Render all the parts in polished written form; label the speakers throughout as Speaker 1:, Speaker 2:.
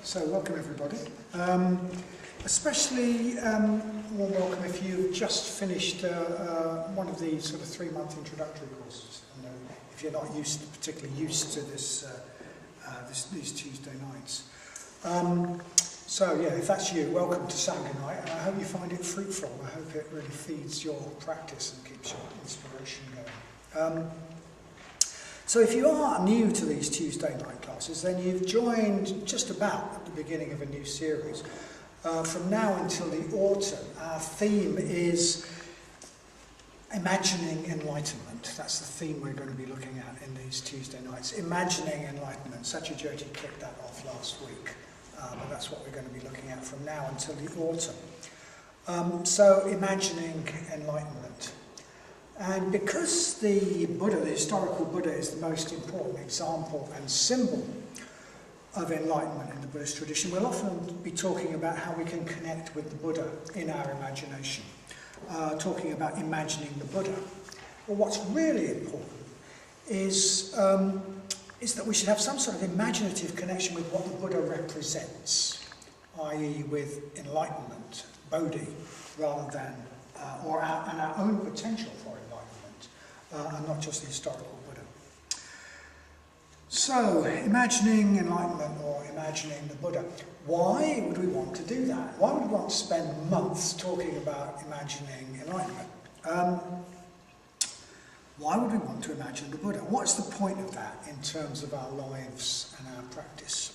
Speaker 1: So welcome everybody. Especially warm welcome if you've just finished one of the sort of 3-month introductory courses. And, if you're not particularly used to this, these Tuesday nights. So yeah, if that's you, welcome to Sangha Night, and I hope you find it fruitful. I hope it really feeds your practice and keeps your inspiration going. So if you are new to these Tuesday night classes, then you've joined just about at the beginning of a new series. From now until the autumn, our theme is Imagining Enlightenment. That's the theme we're going to be looking at in these Tuesday nights. Imagining Enlightenment. Satyajyoti kicked that off last week, but that's what we're going to be looking at from now until the autumn. So Imagining Enlightenment. And because the Buddha, the historical Buddha, is the most important example and symbol of enlightenment in the Buddhist tradition, we'll often be talking about how we can connect with the Buddha in our imagination, talking about imagining the Buddha. Well, what's really important is that we should have some sort of imaginative connection with what the Buddha represents, i.e. with enlightenment, bodhi, rather than and our own potential for enlightenment, and not just the historical Buddha. So, imagining enlightenment or imagining the Buddha. Why would we want to do that? Why would we want to spend months talking about imagining enlightenment? Why would we want to imagine the Buddha? What's the point of that in terms of our lives and our practice?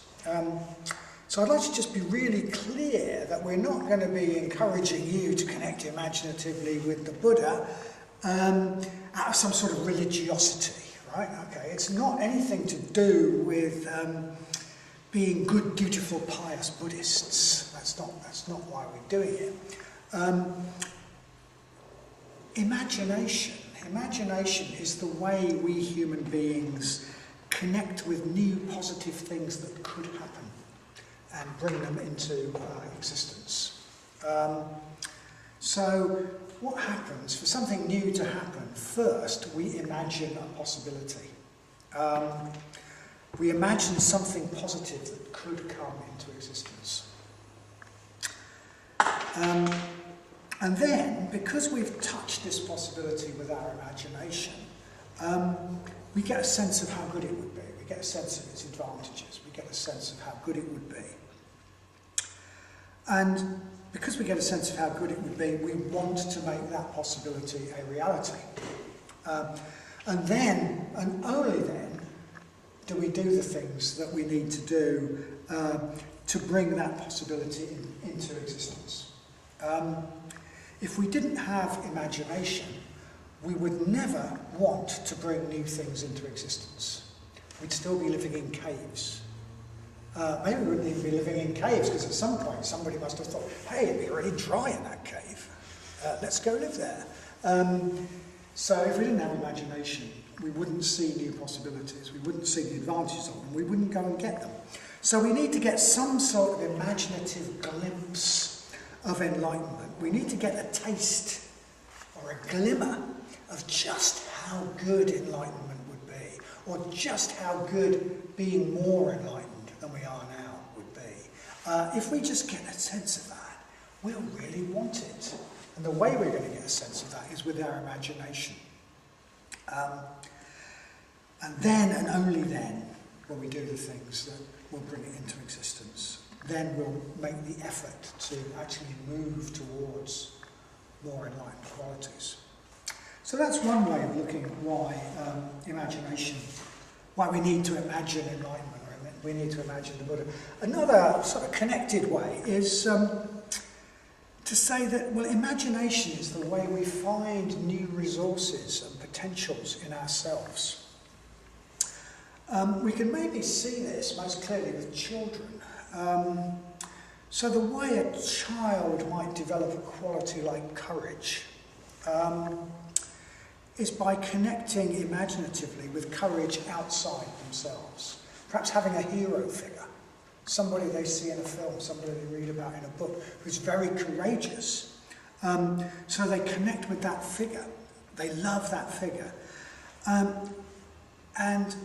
Speaker 1: So I'd like to just be really clear that we're not going to be encouraging you to connect imaginatively with the Buddha out of some sort of religiosity, right? Okay, it's not anything to do with being good, dutiful, pious Buddhists. That's not why we're doing it. Imagination is the way we human beings connect with new positive things that could happen and bring them into existence. So what happens, for something new to happen, first we imagine a possibility. We imagine something positive that could come into existence. And then, because we've touched this possibility with our imagination, we get a sense of how good it would be. We get a sense of its advantages. We get a sense of how good it would be. And because we get a sense of how good it would be, we want to make that possibility a reality. And then, and only then, do we do the things that we need to do to bring that possibility into existence. If we didn't have imagination, we would never want to bring new things into existence. We'd still be living in caves. Maybe we wouldn't even be living in caves, because at some point somebody must have thought, hey, it'd be really dry in that cave. Let's go live there. So if we didn't have imagination, we wouldn't see new possibilities. We wouldn't see the advantages of them. We wouldn't go and get them. So we need to get some sort of imaginative glimpse of enlightenment. We need to get a taste or a glimmer of just how good enlightenment would be, or just how good being more enlightened than we are now would be. If we just get a sense of that, we'll really want it. And the way we're going to get a sense of that is with our imagination. And then, and only then, will we do the things that will bring it into existence. Then we'll make the effort to actually move towards more enlightened qualities. So that's one way of looking at why why we need to imagine enlightenment. We need to imagine the Buddha. Another sort of connected way is to say that, well, imagination is the way we find new resources and potentials in ourselves. We can maybe see this most clearly with children. So the way a child might develop a quality like courage is by connecting imaginatively with courage outside themselves. Perhaps having a hero figure, somebody they see in a film, somebody they read about in a book, who's very courageous. So they connect with that figure. They love that figure. And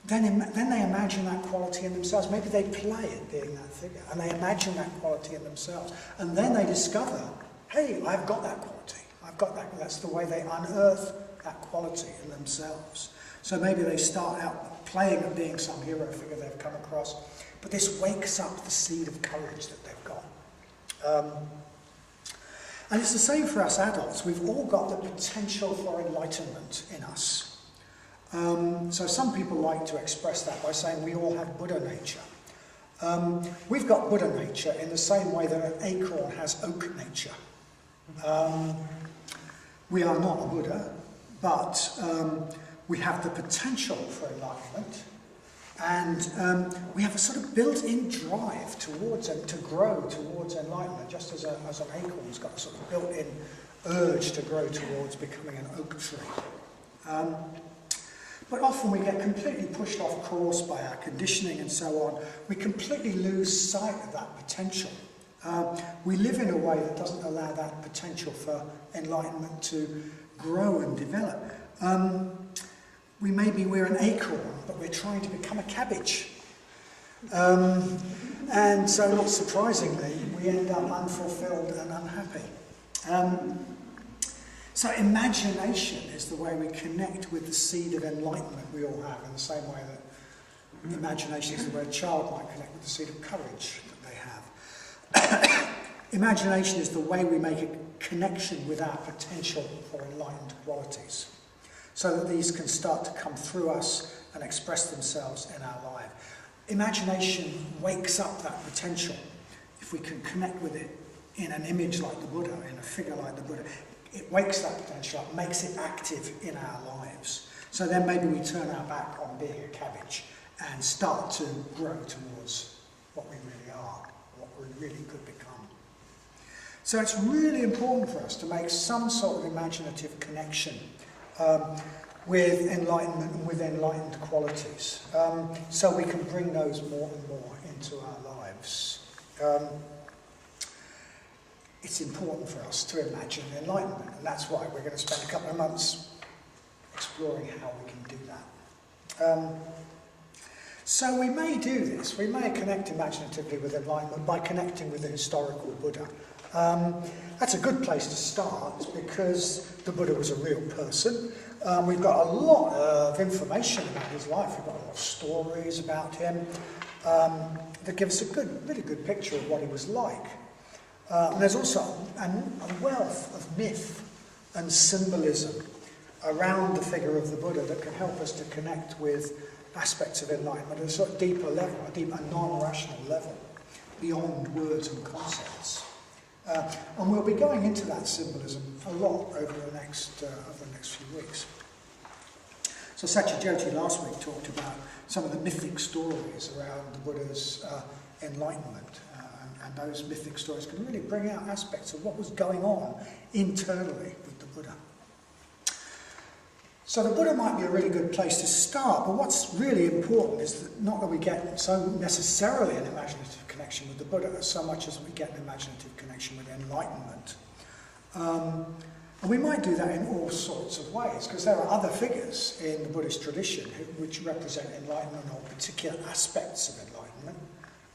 Speaker 1: then they imagine that quality in themselves. Maybe they play at being that figure, and they imagine that quality in themselves. And then they discover, hey, I've got that quality. I've got that. That's the way they unearth that quality in themselves. So maybe they start out playing at being some hero figure they've come across, but this wakes up the seed of courage that they've got. And it's the same for us adults. We've all got the potential for enlightenment in us. So some people like to express that by saying we all have Buddha nature. We've got Buddha nature in the same way that an acorn has oak nature. We are not a Buddha, but we have the potential for enlightenment, and we have a sort of built-in drive towards and to grow towards enlightenment, just as an acorn's got a sort of built-in urge to grow towards becoming an oak tree. But often we get completely pushed off course by our conditioning and so on. We completely lose sight of that potential. We live in a way that doesn't allow that potential for enlightenment to grow and develop. We're an acorn, but we're trying to become a cabbage. And so, not surprisingly, we end up unfulfilled and unhappy. So imagination is the way we connect with the seed of enlightenment we all have, in the same way that imagination is the way a child might connect with the seed of courage that they have. Imagination is the way we make a connection with our potential for enlightened qualities, so that these can start to come through us and express themselves in our life. Imagination wakes up that potential. If we can connect with it in an image like the Buddha, in a figure like the Buddha, it wakes that potential up, makes it active in our lives. So then maybe we turn our back on being a cabbage and start to grow towards what we really are, what we really could become. So it's really important for us to make some sort of imaginative connection with enlightenment and with enlightened qualities, so we can bring those more and more into our lives. It's important for us to imagine enlightenment, and that's why we're going to spend a couple of months exploring how we can do that. So we may do this, we may connect imaginatively with enlightenment by connecting with the historical Buddha. That's a good place to start, because the Buddha was a real person. We've got a lot of information about his life. We've got a lot of stories about him that give us a really good picture of what he was like. And there's also a wealth of myth and symbolism around the figure of the Buddha that can help us to connect with aspects of enlightenment at a sort of deeper level, a deeper non-rational level, beyond words and concepts. And we'll be going into that symbolism a lot over the next few weeks. So Satyajyoti last week talked about some of the mythic stories around the Buddha's enlightenment. And those mythic stories can really bring out aspects of what was going on internally with the Buddha. So the Buddha might be a really good place to start, but what's really important is that not that we get so necessarily an imaginative connection with the Buddha, so much as we get an imaginative connection with enlightenment. And we might do that in all sorts of ways, because there are other figures in the Buddhist tradition which represent enlightenment or particular aspects of enlightenment.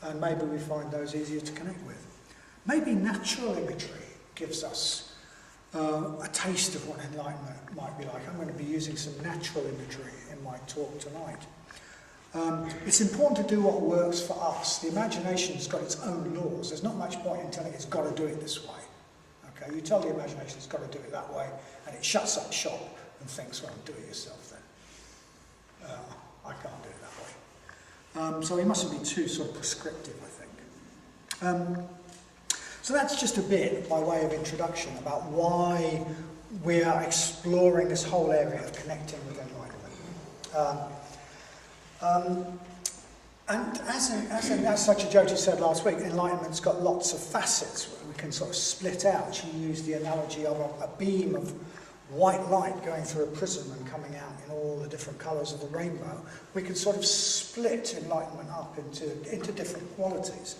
Speaker 1: And maybe we find those easier to connect with. Maybe natural imagery gives us a taste of what enlightenment might be like. I'm going to be using some natural imagery in my talk tonight. It's important to do what works for us. The imagination's got its own laws. There's not much point in telling it it's got to do it this way. Okay, you tell the imagination it's got to do it that way, and it shuts up shop and thinks, well, do it yourself then. I can't do it that way. So we mustn't be too sort of prescriptive, I think. So that's just a bit by way of introduction about why we are exploring this whole area of connecting with enlightenment. And as Satyajyoti said last week, enlightenment's got lots of facets we can sort of split out. She used the analogy of a beam of white light going through a prism and coming out in all the different colours of the rainbow. We can sort of split enlightenment up into different qualities.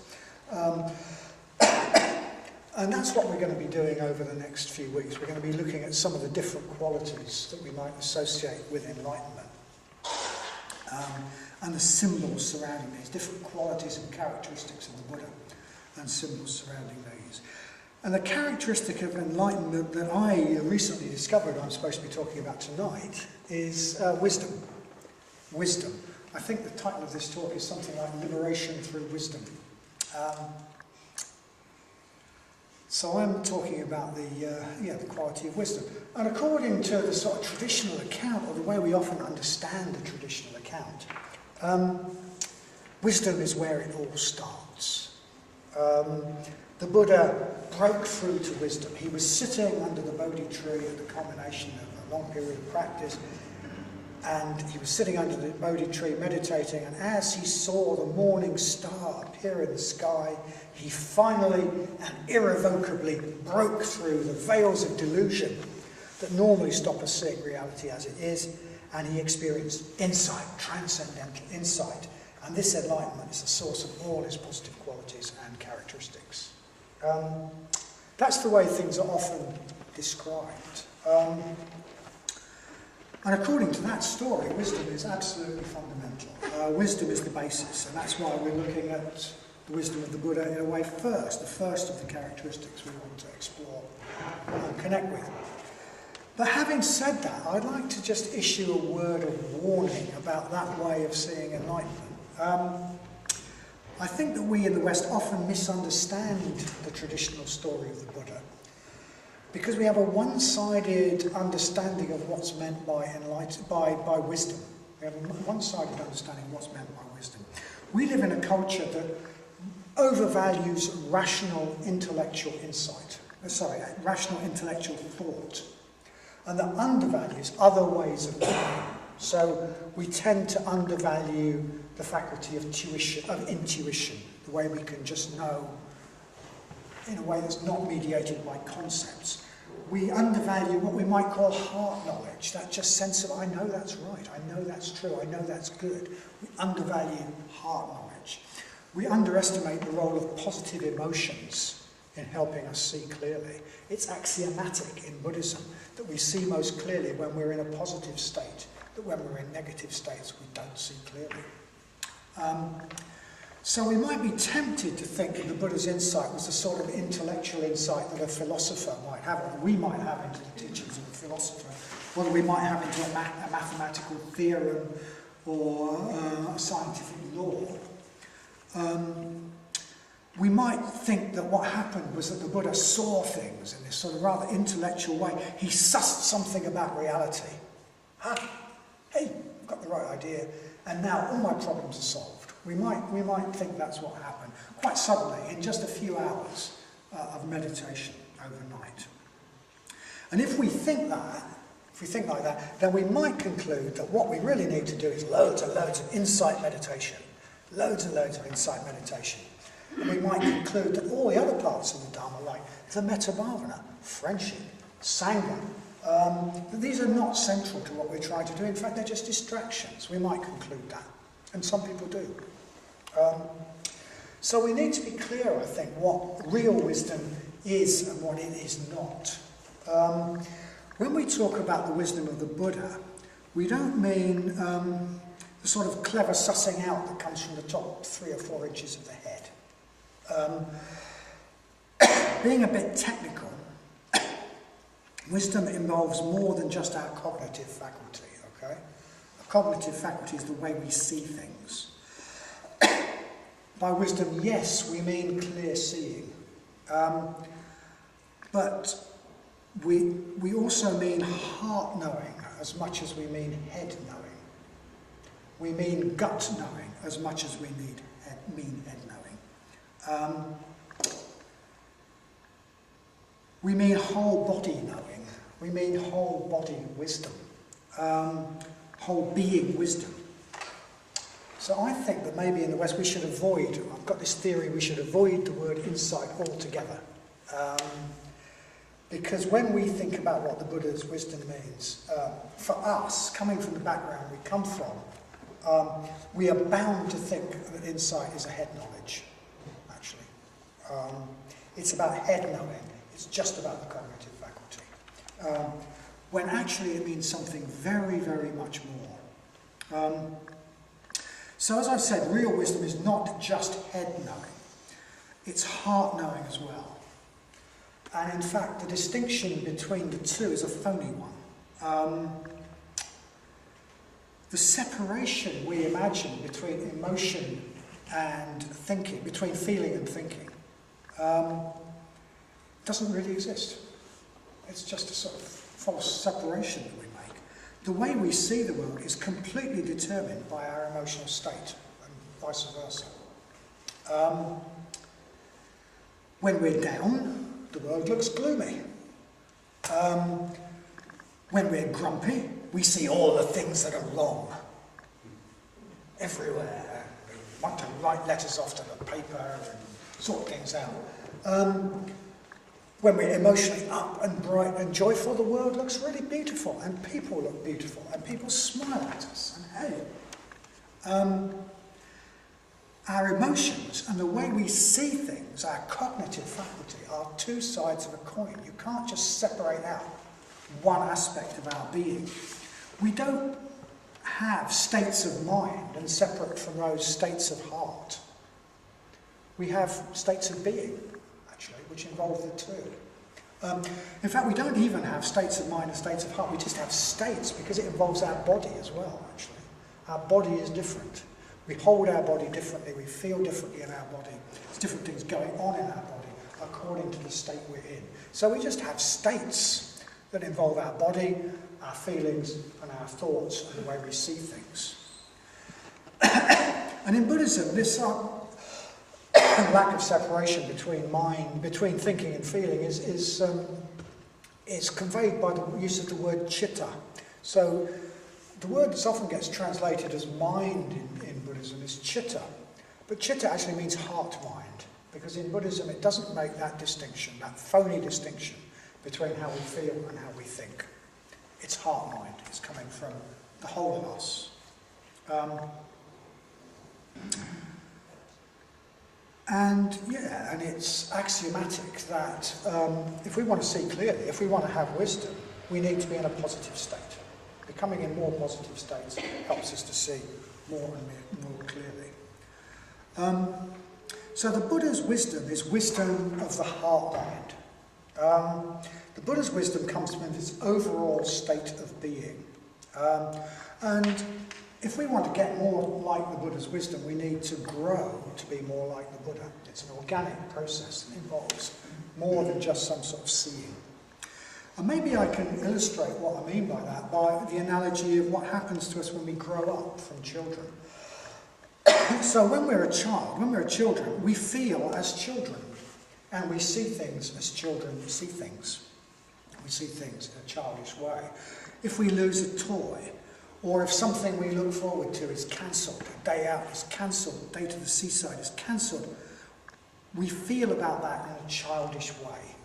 Speaker 1: And that's what we're going to be doing over the next few weeks. We're going to be looking at some of the different qualities that we might associate with enlightenment. and the symbols surrounding these, different qualities and characteristics of the Buddha, and symbols surrounding these. And the characteristic of enlightenment that I recently discovered, I'm supposed to be talking about tonight, is wisdom. Wisdom. I think the title of this talk is something like Liberation Through Wisdom. So I'm talking about the quality of wisdom. And according to the sort of traditional account, or the way we often understand the traditional account, wisdom is where it all starts. The Buddha broke through to wisdom. He was sitting under the Bodhi tree at the culmination of a long period of practice, and he was sitting under the Bodhi tree meditating, and as he saw the morning star appear in the sky, he finally and irrevocably broke through the veils of delusion that normally stop us seeing reality as it is, and he experienced insight, transcendental insight. And this enlightenment is the source of all his positive qualities and characteristics. That's the way things are often described. And according to that story, wisdom is absolutely fundamental. Wisdom is the basis, and that's why we're looking at the wisdom of the Buddha in a way first, the first of the characteristics we want to explore and connect with. But having said that, I'd like to just issue a word of warning about that way of seeing enlightenment. I think that we in the West often misunderstand the traditional story of the Buddha because we have a one-sided understanding of what's meant by wisdom. We have a one-sided understanding of what's meant by wisdom. We live in a culture that overvalues rational intellectual thought, and that undervalues other ways of thinking. So we tend to undervalue the faculty of intuition, the way we can just know in a way that's not mediated by concepts. We undervalue what we might call heart knowledge, that just sense of, I know that's right, I know that's true, I know that's good. We undervalue heart knowledge. We underestimate the role of positive emotions in helping us see clearly. It's axiomatic in Buddhism that we see most clearly when we're in a positive state, that when we're in negative states we don't see clearly. So we might be tempted to think that the Buddha's insight was the sort of intellectual insight that a philosopher might have, or we might have into the teachings of a philosopher, or that we might have into a mathematical theorem or a scientific law. We might think that what happened was that the Buddha saw things in this sort of rather intellectual way. He sussed something about reality. Hey, I've got the right idea, and now all my problems are solved. We might think that's what happened, quite suddenly, in just a few hours of meditation overnight. And if we think like that, then we might conclude that what we really need to do is loads and loads of insight meditation. Loads and loads of insight meditation. And we might conclude that all the other parts of the Dharma, like the metta-bhavana, friendship, Sangha, that these are not central to what we're trying to do. In fact, they're just distractions. We might conclude that. And some people do. So we need to be clear, I think, what real wisdom is and what it is not. When we talk about the wisdom of the Buddha, we don't mean the sort of clever sussing out that comes from the top 3 or 4 inches of the head. Being a bit technical, wisdom involves more than just our cognitive faculty, okay? A cognitive faculty is the way we see things. By wisdom, yes, we mean clear seeing. But we also mean heart knowing as much as we mean head knowing. We mean gut knowing as much as we mean head knowing. We mean whole body knowing. We mean whole body wisdom. Whole being wisdom. So I think that maybe in the West we should avoid, I've got this theory, we should avoid the word insight altogether. Because when we think about what the Buddha's wisdom means, for us, coming from the background we come from, we are bound to think that insight is a head knowledge, actually. It's about head knowing, it's just about the cognitive faculty. When actually it means something very, very much more. So as I said, real wisdom is not just head knowing, it's heart knowing as well. And in fact, the distinction between the two is a phony one. The separation we imagine between emotion and thinking, between feeling and thinking, doesn't really exist. It's just a sort of false separation that we make. The way we see the world is completely determined by our emotional state, and vice versa. When we're down, the world looks gloomy. When we're grumpy, we see all the things that are wrong everywhere. We want to write letters off to the paper and sort things out. When we're emotionally up and bright and joyful, the world looks really beautiful, and people look beautiful, and people smile at us. And hey, our emotions and the way we see things, our cognitive faculty, are two sides of a coin. You can't just separate out one aspect of our being. We don't have states of mind and separate from those states of heart. We have states of being, actually, which involve the two. In fact, we don't even have states of mind and states of heart. We just have states because it involves our body as well, actually. Our body is different. We hold our body differently. We feel differently in our body. There's different things going on in our body according to the state we're in. So we just have states that involve our body, our feelings, and our thoughts, and the way we see things. And in Buddhism, this lack of separation between thinking and feeling is conveyed by the use of the word chitta. So the word that often gets translated as mind in Buddhism is chitta, but chitta actually means heart-mind, because in Buddhism it doesn't make that distinction, that phony distinction between how we feel and how we think. It's heart-mind. It's coming from the whole of us. And it's axiomatic that if we want to see clearly, if we want to have wisdom, we need to be in a positive state. Becoming in more positive states helps us to see more and more clearly. So the Buddha's wisdom is wisdom of the heart-mind. The Buddha's wisdom comes from this overall state of being. And if we want to get more like the Buddha's wisdom, we need to grow to be more like the Buddha. It's an organic process that involves more than just some sort of seeing. And maybe I can illustrate what I mean by that by the analogy of what happens to us when we grow up from children. So when we're children, we feel as children, and we see things as children see things. We see things in a childish way. If we lose a toy, or if something we look forward to is cancelled, a day out is cancelled, a day to the seaside is cancelled, we feel about that in a childish way.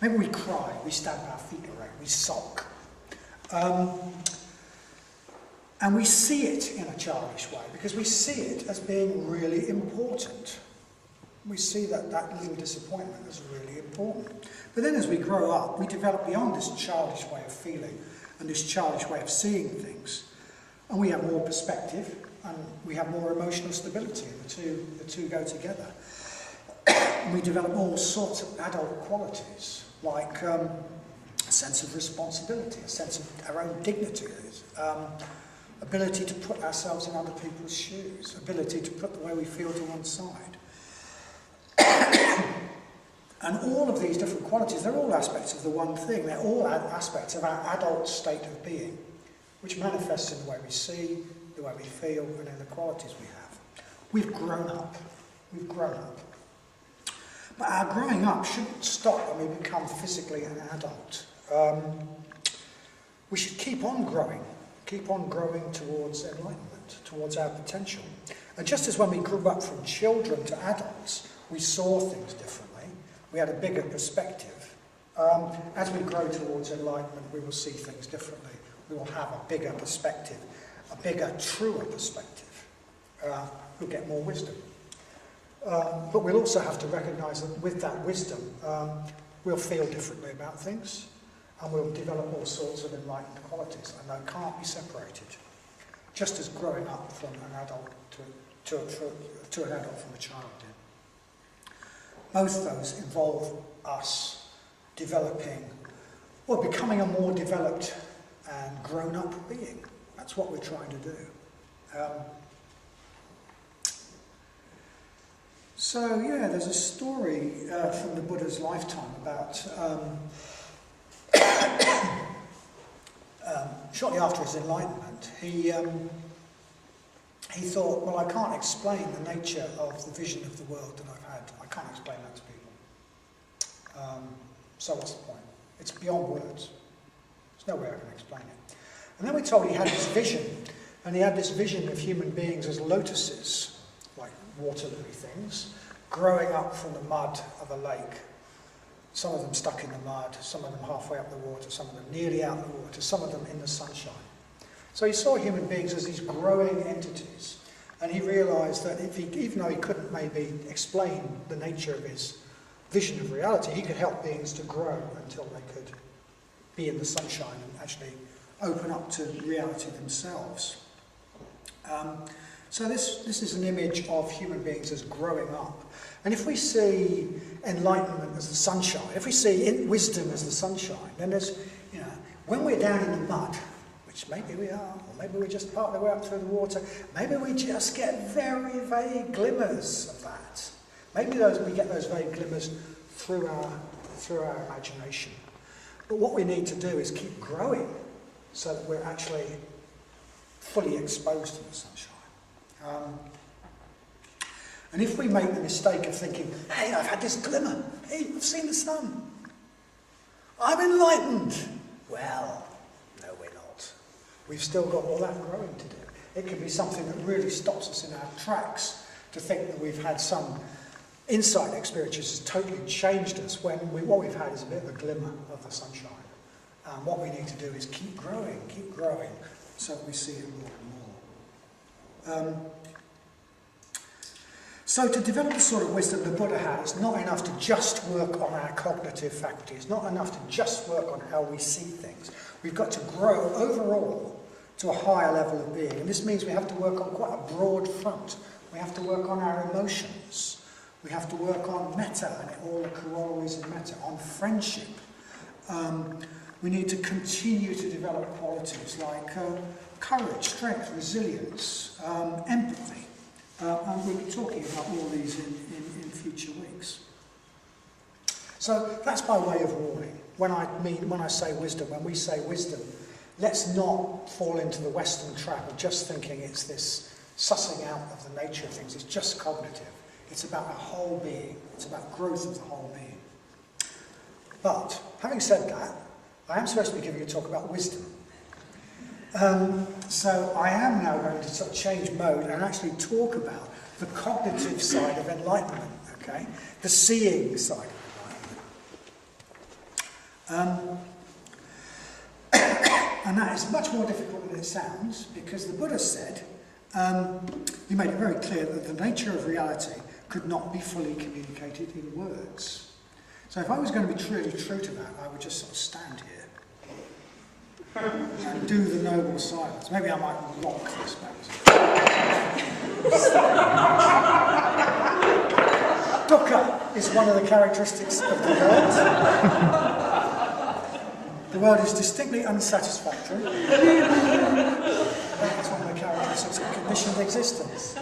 Speaker 1: Maybe we cry, we stamp our feet around, we sulk. And we see it in a childish way because we see it as being really important. We see that little disappointment as really important. But then as we grow up, we develop beyond this childish way of feeling and this childish way of seeing things. And we have more perspective and we have more emotional stability, and the two go together. And we develop all sorts of adult qualities, like a sense of responsibility, a sense of our own dignity, ability to put ourselves in other people's shoes, ability to put the way we feel to one side. And all of these different qualities, they're all aspects of the one thing. They're all aspects of our adult state of being, which manifests in the way we see, the way we feel, and in the qualities we have. We've grown up. We've grown up. But our growing up shouldn't stop when we become physically an adult. We should keep on growing towards enlightenment, towards our potential. And just as when we grew up from children to adults, we saw things differently, we had a bigger perspective. As we grow towards enlightenment, we will see things differently. We will have a bigger perspective, a bigger, truer perspective. We'll get more wisdom. But we'll also have to recognise that with that wisdom, we'll feel differently about things, and we'll develop all sorts of enlightened qualities, and they can't be separated. just as growing up from an adult to an adult from a child did. Both of those involve us developing, or becoming a more developed and grown-up being. That's what we're trying to do. So yeah, there's a story from the Buddha's lifetime about shortly after his enlightenment, he thought, well, I can't explain the nature of the vision of the world that I've had. I can't explain that to people. So what's the point? It's beyond words. There's no way I can explain it. And then we're told he had this vision, and he had this vision of human beings as lotuses, like water lily things, growing up from the mud of a lake. Some of them stuck in the mud, some of them halfway up the water, some of them nearly out the water, some of them in the sunshine. So he saw human beings as these growing entities, and he realised that even though he couldn't maybe explain the nature of his vision of reality, he could help beings to grow until they could be in the sunshine and actually open up to reality themselves. So this is an image of human beings as growing up. And if we see enlightenment as the sunshine, if we see wisdom as the sunshine, then there's, when we're down in the mud, which maybe we are, or maybe we're just part of the way up through the water, maybe we just get very vague glimmers of that. Maybe we get those vague glimmers through our imagination. But what we need to do is keep growing so that we're actually fully exposed to the sunshine. And if we make the mistake of thinking, hey, I've had this glimmer, hey, I've seen the sun, I'm enlightened. Well, no, we're not. We've still got all that growing to do. It can be something that really stops us in our tracks to think that we've had some insight experience has totally changed us when what we've had is a bit of a glimmer of the sunshine. What we need to do is keep growing, so that we see it more and more. So to develop the sort of wisdom the Buddha had, it's not enough to just work on our cognitive faculty. It's not enough to just work on how we see things. We've got to grow overall to a higher level of being. And this means we have to work on quite a broad front. We have to work on our emotions. We have to work on metta, and all the corollaries of metta, on friendship. We need to continue to develop qualities like courage, strength, resilience, empathy. And we'll be talking about all these in future weeks. So that's by way of warning. When I say wisdom, when we say wisdom, let's not fall into the Western trap of just thinking it's this sussing out of the nature of things. It's just cognitive. It's about our whole being. It's about growth of the whole being. But, having said that, I am supposed to be giving a talk about wisdom. So I am now going to sort of change mode and actually talk about the cognitive side of enlightenment, okay? The seeing side of enlightenment. And that is much more difficult than it sounds, because the Buddha said, he made it very clear that the nature of reality could not be fully communicated in words. So if I was going to be truly true to that, I would just sort of stand here and do the noble silence. Maybe I might rock this back. Dukkha is one of the characteristics of the world. The world is distinctly unsatisfactory. That's one of the characteristics of conditioned existence.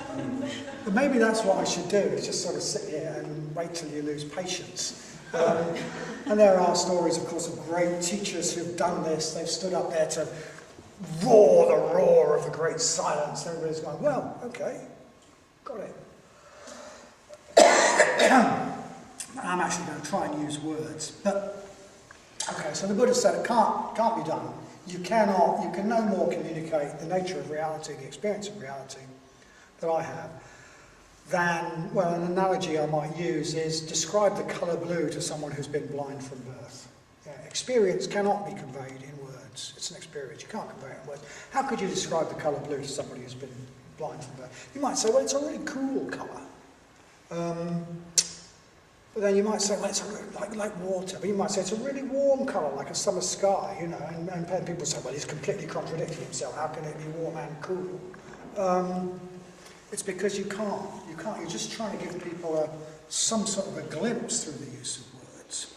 Speaker 1: But maybe that's what I should do, is just sort of sit here and wait till you lose patience. And there are stories, of course, of great teachers who've done this. They've stood up there to roar the roar of the great silence. Everybody's gone, well, okay, got it. I'm actually going to try and use words. But, okay, so the Buddha said it can't be done. You can no more communicate the nature of reality, the experience of reality that I have, than, well, an analogy I might use is describe the colour blue to someone who's been blind from birth. Yeah, experience cannot be conveyed in words. It's an experience. You can't convey it in words. How could you describe the colour blue to somebody who's been blind from birth? You might say, well, it's a really cool colour. But then you might say, well, it's like water. But you might say it's a really warm colour, like a summer sky, you know. And people say, well, he's completely contradicting himself. How can it be warm and cool? It's because you can't. You can't. You're just trying to give people some sort of a glimpse through the use of words.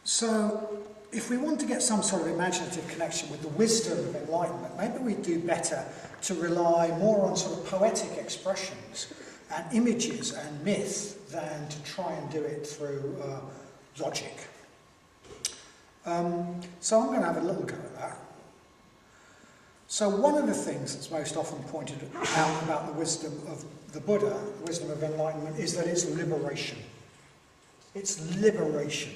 Speaker 1: So, if we want to get some sort of imaginative connection with the wisdom of enlightenment, maybe we do better to rely more on sort of poetic expressions and images and myth than to try and do it through logic. So I'm going to have a little go at that. So one of the things that's most often pointed out about the wisdom of the Buddha, the wisdom of enlightenment, is that it's liberation. It's liberation.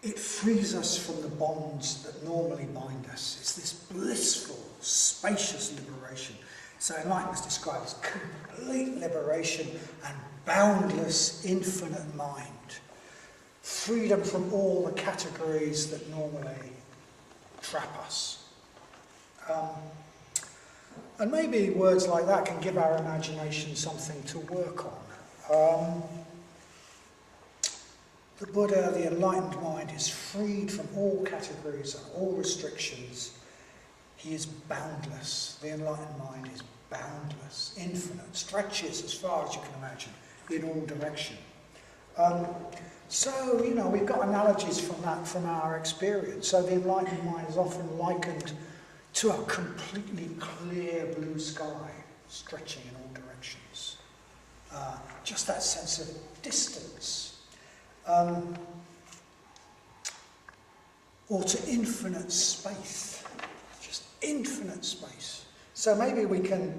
Speaker 1: It frees us from the bonds that normally bind us. It's this blissful, spacious liberation. So enlightenment is described as complete liberation and boundless, infinite mind. Freedom from all the categories that normally trap us. And maybe words like that can give our imagination something to work on. The Buddha, the enlightened mind, is freed from all categories and all restrictions. He is boundless. The enlightened mind is boundless, infinite, stretches as far as you can imagine, in all direction. So, you know, we've got analogies from that, from our experience. So the enlightened mind is often likened to a completely clear blue sky, stretching in all directions. Just that sense of distance. Or to infinite space, just infinite space. So maybe we can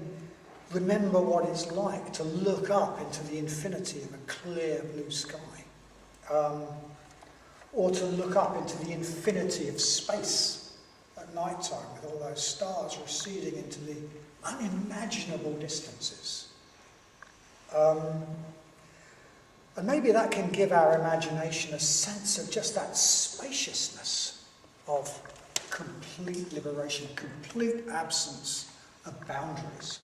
Speaker 1: remember what it's like to look up into the infinity of a clear blue sky. Or to look up into the infinity of space at night time with all those stars receding into the unimaginable distances. And maybe that can give our imagination a sense of just that spaciousness of complete liberation, complete absence of boundaries.